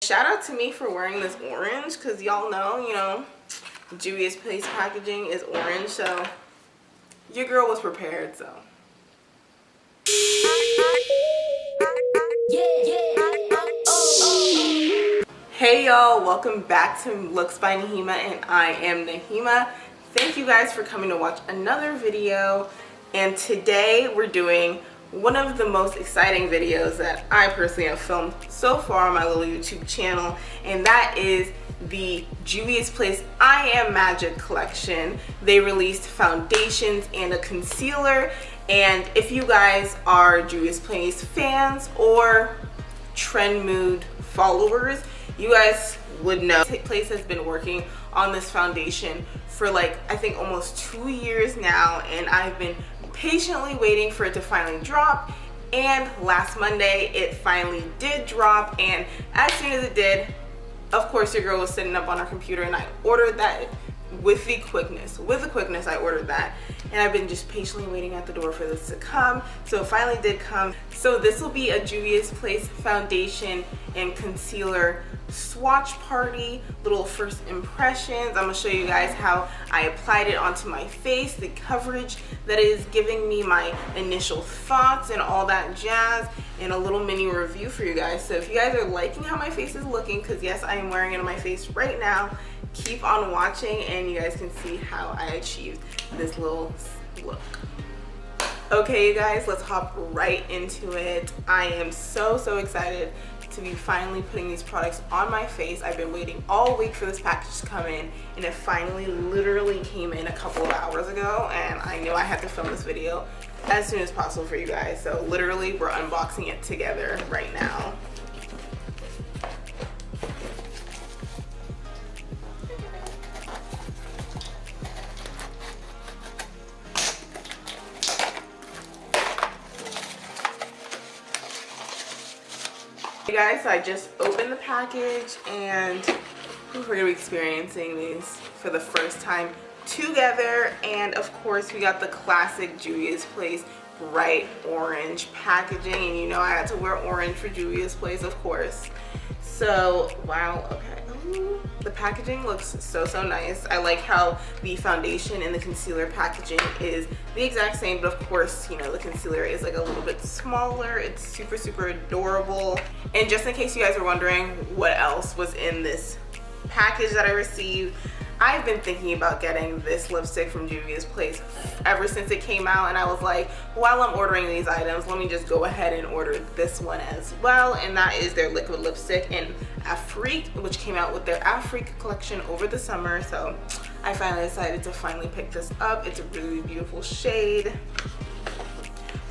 Shout out to me for wearing this orange, because y'all know, Juvias Place packaging is orange, so your girl was prepared, so. Hey y'all, welcome back to Looks by Naheemah, and I am Naheemah. Thank you guys for coming to watch another video, and today we're doing one of the most exciting videos that I personally have filmed so far on my little YouTube channel, and that is the Juvias Place I Am Magic collection. They released foundations and a concealer, and if you guys are Juvias Place fans or trend mood followers, you guys would know Place has been working on this foundation for like I think almost 2 years now, and I've been patiently waiting for it to finally drop, and last Monday it finally did drop, and as soon as it did, of course your girl was sitting up on her computer and I ordered that with the quickness I ordered that, and I've been just patiently waiting at the door for this to come. So it finally did come. So this will be a Juvias Place foundation and concealer swatch party, little first impressions. I'm gonna show you guys how I applied it onto my face, the coverage that is giving me, my initial thoughts and all that jazz, and a little mini review for you guys. So if you guys are liking how my face is looking, because yes, I am wearing it on my face right now, keep on watching and you guys can see how I achieved this little look. Okay you guys, let's hop right into it. I am so excited to be finally putting these products on my face. I've been waiting all week for this package to come in, and it finally literally came in a couple of hours ago, and I knew I had to film this video as soon as possible for you guys. So literally we're unboxing it together right now. Hey guys, so I just opened the package and we're going to be experiencing these for the first time together, and of course we got the classic Juvias Place bright orange packaging, and you know I had to wear orange for Juvias Place, of course. So wow, okay. Ooh, the packaging looks so nice. I like how the foundation and the concealer packaging is the exact same, but of course, you know, the concealer is like a little bit smaller. It's super adorable. And just in case you guys are wondering what else was in this package that I received, I've been thinking about getting this lipstick from Juvias Place ever since it came out, and I was like, while I'm ordering these items, let me just go ahead and order this one as well, and that is their liquid lipstick in Afrique, which came out with their Afrique collection over the summer. So I finally decided to finally pick this up. It's a really beautiful shade.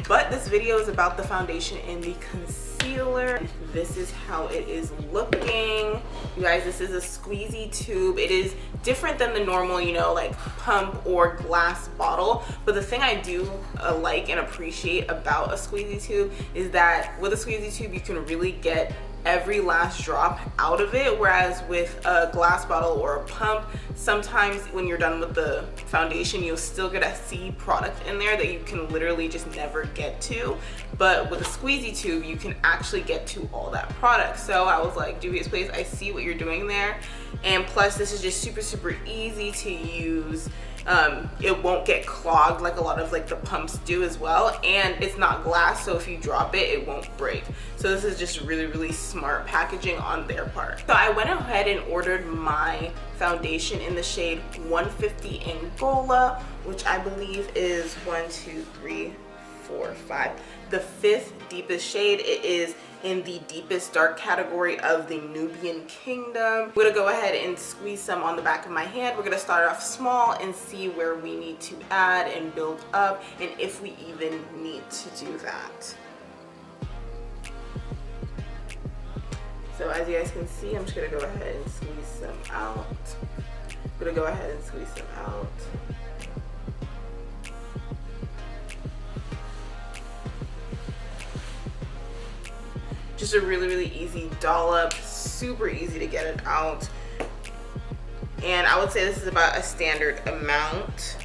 But this video is about the foundation and the concealer. This is how it is looking. You guys, this is a squeezy tube. It is different than the normal, you know, like pump or glass bottle. But the thing I do like and appreciate about a squeezy tube is that with a squeezy tube, you can really get every last drop out of it, whereas with a glass bottle or a pump, sometimes when you're done with the foundation, you'll still get a seed product in there that you can literally just never get to. But with a squeezy tube, you can actually get to all that product. So I was like, Juvias Place, I see what you're doing there, and plus this is just super easy to use. It won't get clogged like a lot of like the pumps do as well, and it's not glass, so if you drop it, it won't break. So this is just really smart packaging on their part. So I went ahead and ordered my foundation in the shade 150 Angola, which I believe is 1, 2, 3, 4, 5, the 5th deepest shade. It is in the deepest dark category of the Nubian Kingdom. I'm gonna go ahead and squeeze some on the back of my hand. We're gonna start off small and see where we need to add and build up, and if we even need to do that. So as you guys can see, I'm just gonna go ahead and squeeze some out. I'm gonna go ahead and squeeze some out. Just a really easy dollop, super easy to get it out. And I would say this is about a standard amount.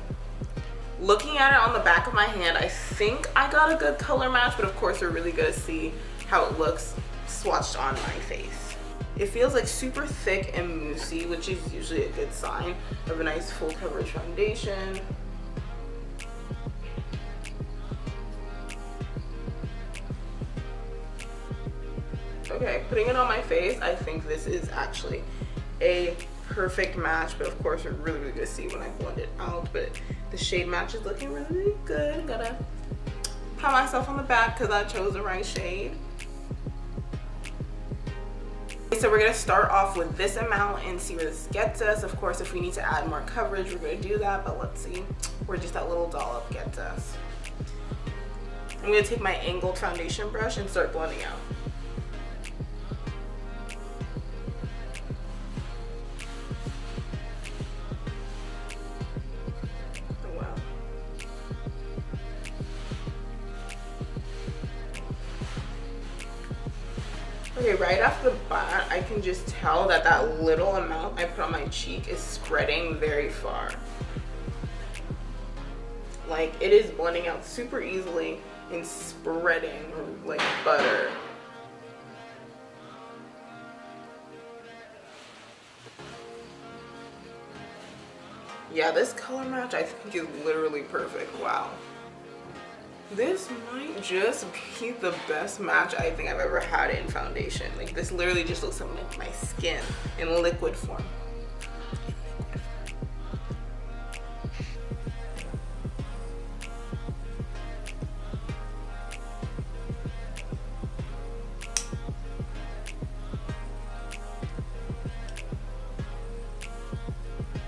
Looking at it on the back of my hand, I think I got a good color match, but of course we're really gonna see how it looks swatched on my face. It feels like super thick and moussey, which is usually a good sign of a nice full coverage foundation. Okay, putting it on my face, I think this is actually a perfect match, but of course we're really gonna see when I blend it out. But the shade match is looking really good. Gotta pat myself on the back because I chose the right shade. So we're gonna start off with this amount and see where this gets us. Of course, if we need to add more coverage, we're gonna do that, but let's see where just that little dollop gets us. I'm gonna take my angled foundation brush and start blending out. Okay, right off the bat, I can just tell that that little amount I put on my cheek is spreading very far. Like, it is blending out super easily and spreading like butter. Yeah, this color match I think is literally perfect. Wow. This might just be the best match I think I've ever had in foundation. Like, this literally just looks like my skin in liquid form.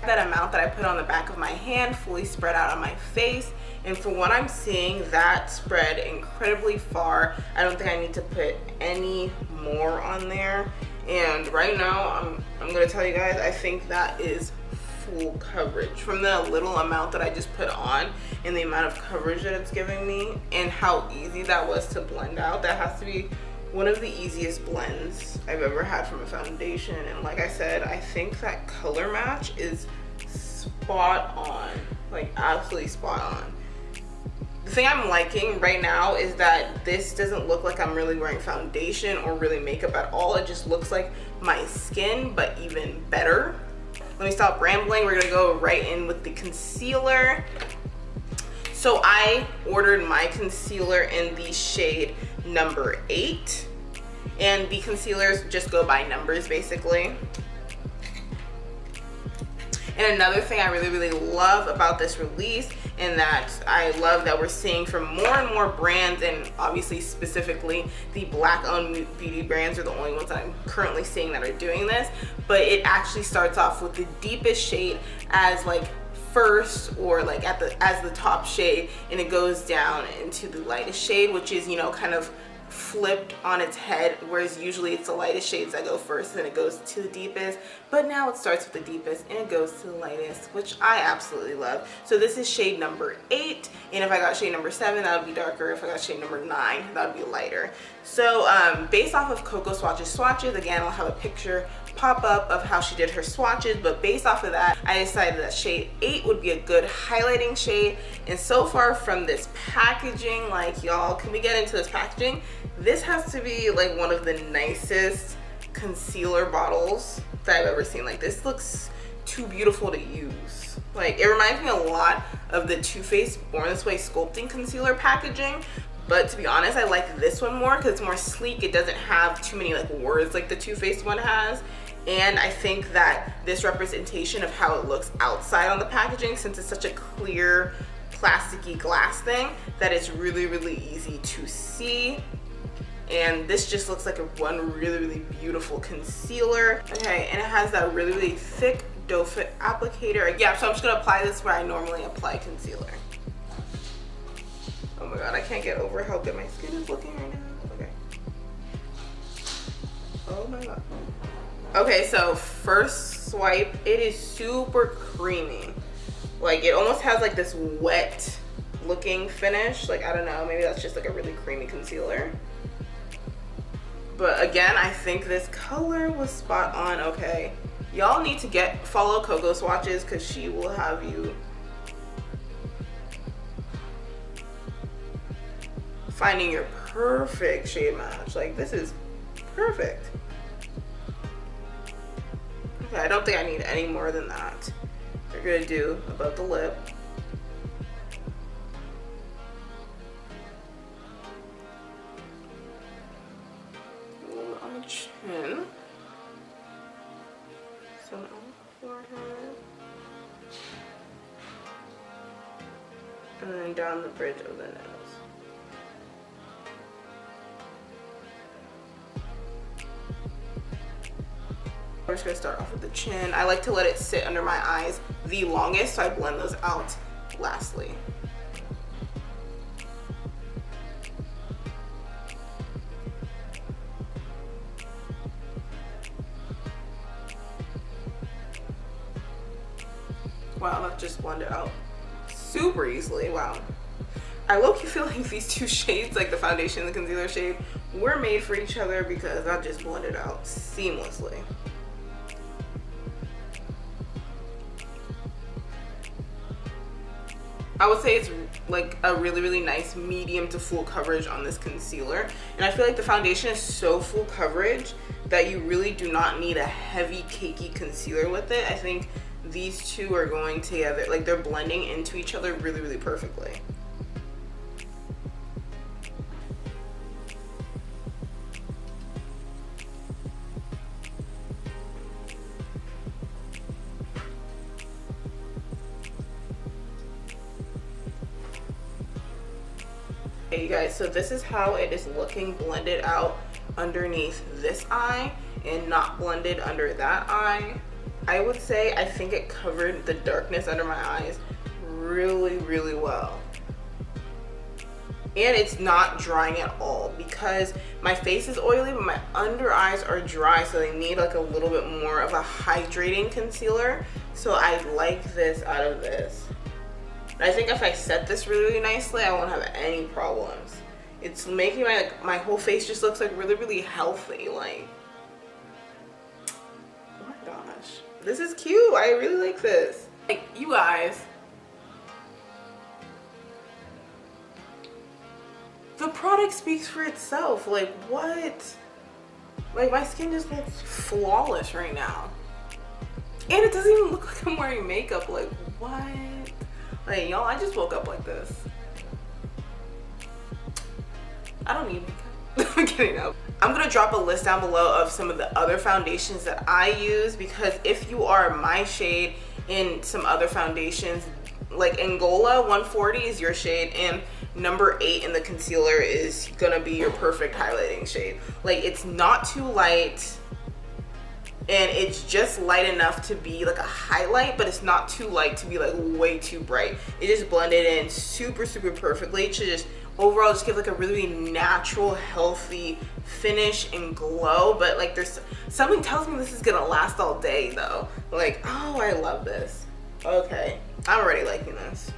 That amount that I put on the back of my hand fully spread out on my face, and for what I'm seeing, that spread incredibly far. I don't think I need to put any more on there, and right now I'm gonna tell you guys, I think that is full coverage from the little amount that I just put on and the amount of coverage that it's giving me and how easy that was to blend out. That has to be one of the easiest blends I've ever had from a foundation. And like I said, I think that color match is spot on, like absolutely spot on. The thing I'm liking right now is that this doesn't look like I'm really wearing foundation or really makeup at all. It just looks like my skin, but even better. Let me stop rambling. We're gonna go right in with the concealer. So I ordered my concealer in the shade number 8, and the concealers just go by numbers basically. And another thing I really love about this release, and that I love that we're seeing from more and more brands, and obviously specifically the black owned beauty brands are the only ones that I'm currently seeing that are doing this, but it actually starts off with the deepest shade as like first, or like as the top shade, and it goes down into the lightest shade, which is, you know, kind of flipped on its head, whereas usually it's the lightest shades that go first and then it goes to the deepest, but now it starts with the deepest and it goes to the lightest, which I absolutely love. So this is shade number 8, and if I got shade number 7, that would be darker. If I got shade number 9, that would be lighter. So based off of Coco swatches, again, I'll have a picture pop up of how she did her swatches, but based off of that, I decided that shade 8 would be a good highlighting shade. And so far from this packaging, like, y'all, can we get into this packaging? This has to be like one of the nicest concealer bottles that I've ever seen. Like, this looks too beautiful to use. Like, it reminds me a lot of the Too Faced Born This Way sculpting concealer packaging, but to be honest, I like this one more because it's more sleek. It doesn't have too many like words like the Too Faced one has. And I think that this representation of how it looks outside on the packaging, since it's such a clear plasticky glass thing, that it's really easy to see. And this just looks like one really beautiful concealer. Okay, and it has that really thick doe foot applicator. Yeah, so I'm just gonna apply this where I normally apply concealer. Oh my god, I can't get over how good my skin is looking right now. Okay. Oh my god. Okay, so first swipe, it is super creamy. Like, it almost has like this wet looking finish. Like, I don't know, maybe that's just like a really creamy concealer. But again, I think this color was spot on. Okay, y'all need to follow Coco swatches because she will have you finding your perfect shade match. Like, this is perfect. Okay, I don't think I need any more than that. We're gonna do above the lip. A little bit on the chin. Some on the forehead. And then down the bridge of the nose. We're just gonna start off with the chin. I like to let it sit under my eyes the longest, so I blend those out lastly. Wow, that just blended out super easily. Wow. I low-key feel like these two shades, like the foundation and the concealer shade, were made for each other because that just blended out seamlessly. I would say it's like a really nice medium to full coverage on this concealer. And I feel like the foundation is so full coverage that you really do not need a heavy cakey concealer with it. I think these two are going together, like they're blending into each other really perfectly. Okay, you guys, so this is how it is looking blended out underneath this eye and not blended under that eye. I would say I think it covered the darkness under my eyes really well. And it's not drying at all because my face is oily, but my under eyes are dry, so they need like a little bit more of a hydrating concealer. So I like this out of this. I think if I set this really nicely, I won't have any problems. It's making my whole face just looks like really healthy. Like, oh my gosh, this is cute. I really like this. Like, you guys, the product speaks for itself. Like, what? Like, my skin just looks flawless right now. And it doesn't even look like I'm wearing makeup. Like, what? Like, y'all, I just woke up like this. I don't need makeup. I'm kidding, no. I'm gonna drop a list down below of some of the other foundations that I use, because if you are my shade in some other foundations, like Angola 140 is your shade, and number 8 in the concealer is gonna be your perfect highlighting shade. Like, it's not too light, and it's just light enough to be like a highlight, but it's not too light to be like way too bright. It just blended in super perfectly to just overall just give like a really natural, healthy finish and glow. But like, there's something tells me this is gonna last all day though. Like, oh, I love this. Okay, I'm already liking this.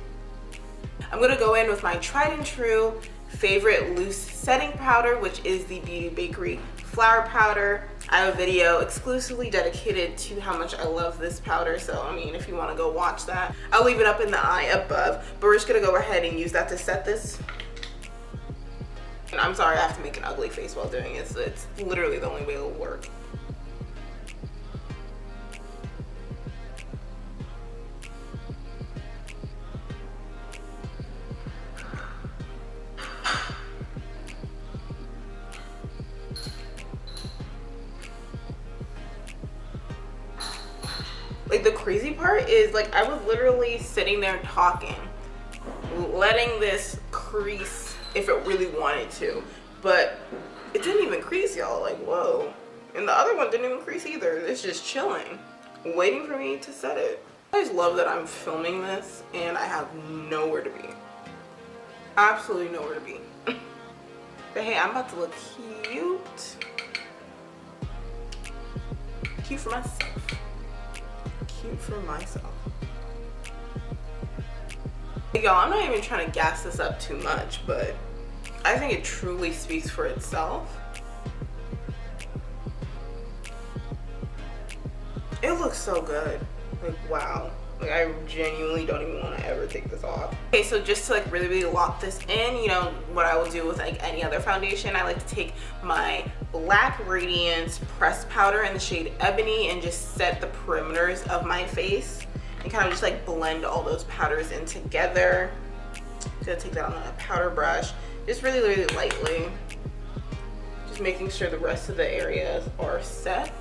I'm gonna go in with my tried and true favorite loose setting powder, which is the Beauty Bakery flour powder. I have a video exclusively dedicated to how much I love this powder, so I mean, if you want to go watch that, I'll leave it up in the eye above. But we're just gonna go ahead and use that to set this. And I'm sorry, I have to make an ugly face while doing it, so it's literally the only way it'll work. Like, the crazy part is, like, I was literally sitting there talking, letting this crease if it really wanted to, but it didn't even crease, y'all. Like, whoa. And the other one didn't even crease either. It's just chilling, waiting for me to set it. I just love that I'm filming this and I have nowhere to be. Absolutely nowhere to be. But hey, I'm about to look cute. Cute for myself. Cute for myself. Y'all, I'm not even trying to gas this up too much, but I think it truly speaks for itself. It looks so good. Like, wow. Like, I genuinely don't even want to ever take this off. Okay, so just to like really lock this in, you know, what I will do with like any other foundation, I like to take my Black Radiance pressed powder in the shade Ebony and just set the perimeters of my face and kind of just like blend all those powders in together. Gonna take that on a powder brush, just really, really lightly. Just making sure the rest of the areas are set.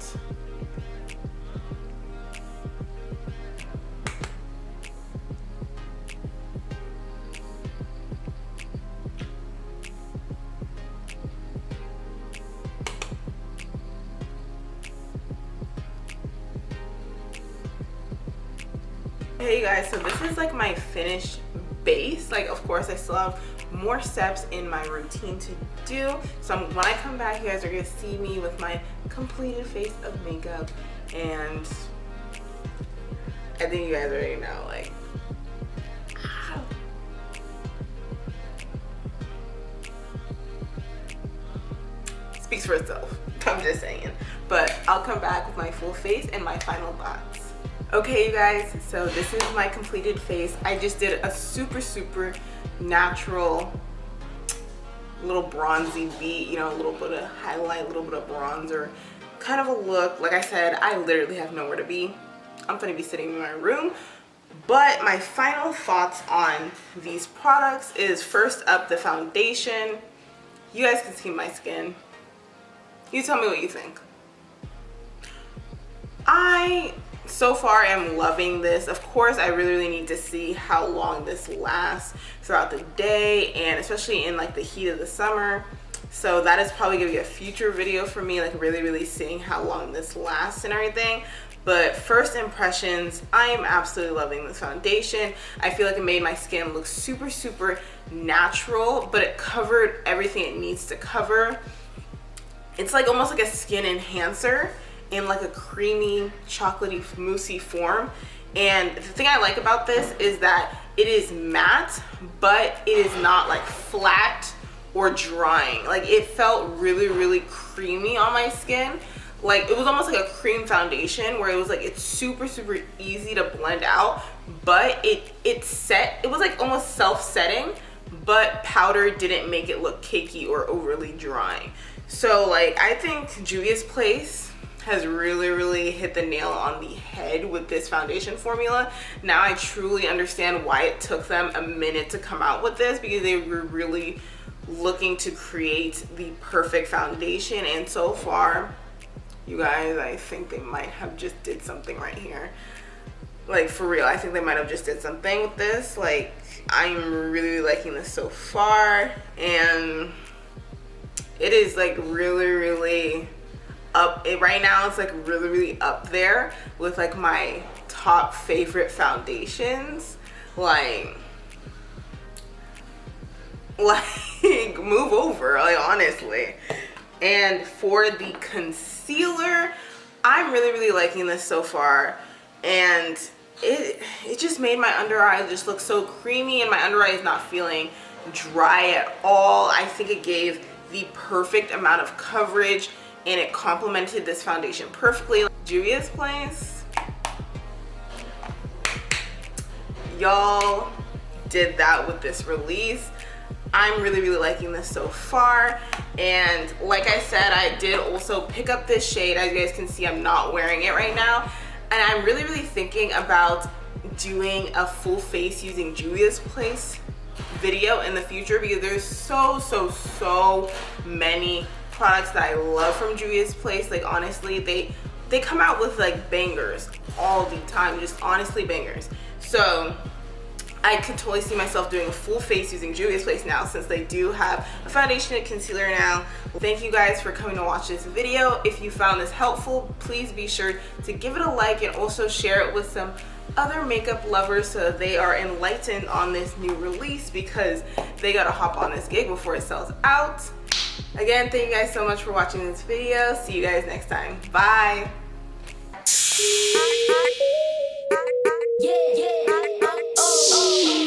Hey guys, so this is like my finished base. Like, of course I still have more steps in my routine to do, so when I come back, you guys are gonna see me with my completed face of makeup, and I think you guys already know, like, speaks for itself. I'm just saying. But I'll come back with my full face and my final thoughts. Okay, you guys, so this is my completed face. I just did a super natural little bronzy beat, you know, a little bit of highlight, a little bit of bronzer, kind of a look. Like I said, I literally have nowhere to be. I'm gonna be sitting in my room. But my final thoughts on these products is, first up, the foundation. You guys can see my skin. You tell me what you think. So far am loving this. Of course, I really need to see how long this lasts throughout the day, and especially in like the heat of the summer. So that is probably gonna be a future video for me, like really seeing how long this lasts and everything. But first impressions, I am absolutely loving this foundation. I feel like it made my skin look super natural, but it covered everything it needs to cover. It's like almost like a skin enhancer in like a creamy, chocolatey, moussey form. And the thing I like about this is that it is matte, but it is not like flat or drying. Like, it felt really creamy on my skin. Like, it was almost like a cream foundation where it was like, it's super easy to blend out, but it was like almost self-setting, but powder didn't make it look cakey or overly drying. So like, I think Juvia's Place has really hit the nail on the head with this foundation formula. Now I truly understand why it took them a minute to come out with this, because they were really looking to create the perfect foundation. And so far, you guys, I think they might have just did something right here. Like, for real, I think they might have just did something with this. Like, I'm really liking this so far, and it is like really up. Right now it's like really up there with like my top favorite foundations. Like move over, like, honestly. And for the concealer, I'm really liking this so far, and it just made my under eye just look so creamy, and my under eye is not feeling dry at all. I think it gave the perfect amount of coverage, and it complemented this foundation perfectly. Juvia's Place, y'all did that with this release. I'm really liking this so far. And like I said, I did also pick up this shade. As you guys can see, I'm not wearing it right now, and I'm really thinking about doing a full face using Juvia's Place video in the future, because there's so many products that I love from Juvia's Place. Like, honestly, they come out with like bangers all the time, just honestly bangers. So I could totally see myself doing a full face using Juvia's Place now, since they do have a foundation and concealer now. Thank you guys for coming to watch this video. If you found this helpful, please be sure to give it a like, and also share it with some other makeup lovers so that they are enlightened on this new release, because they gotta hop on this gig before it sells out. Again, thank you guys so much for watching this video. See you guys next time. Bye. Yeah. Oh.